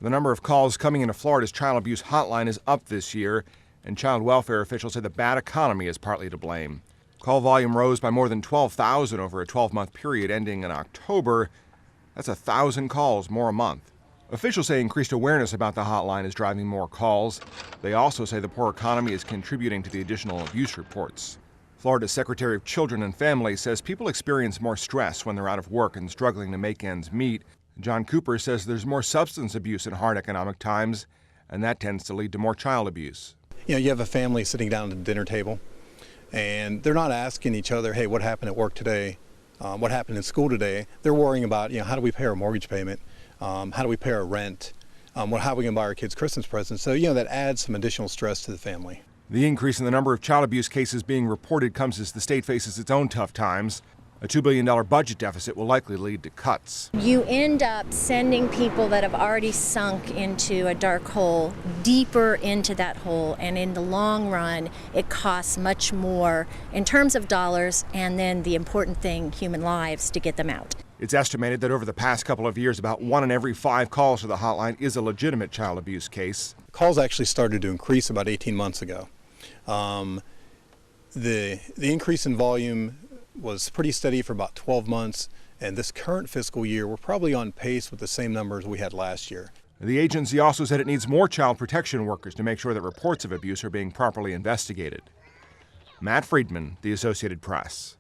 The number of calls coming into Florida's child abuse hotline is up this year, and child welfare officials say the bad economy is partly to blame. Call volume rose by more than 12,000 over a 12-month period ending in October. That's 1,000 calls more a month. Officials say increased awareness about the hotline is driving more calls. They also say the poor economy is contributing to the additional abuse reports. Florida's Secretary of Children and Families says people experience more stress when they're out of work and struggling to make ends meet. John Cooper says there's more substance abuse in hard economic times, and that tends to lead to more child abuse. You have a family sitting down at the dinner table, and they're not asking each other, hey, what happened at work today? What happened in school today? They're worrying about, how do we pay our mortgage payment? How do we pay our rent? How are we going to buy our kids Christmas presents? So, that adds some additional stress to the family. The increase in the number of child abuse cases being reported comes as the state faces its own tough times. A $2 billion budget deficit will likely lead to cuts. You end up sending people that have already sunk into a dark hole deeper into that hole, and in the long run, it costs much more in terms of dollars and then the important thing, human lives, to get them out. It's estimated that over the past couple of years, about 1 in every 5 calls to the hotline is a legitimate child abuse case. Calls actually started to increase about 18 months ago. The increase in volume was pretty steady for about 12 months, and this current fiscal year, we're probably on pace with the same numbers we had last year. The agency also said it needs more child protection workers to make sure that reports of abuse are being properly investigated. Matt Friedman, The Associated Press.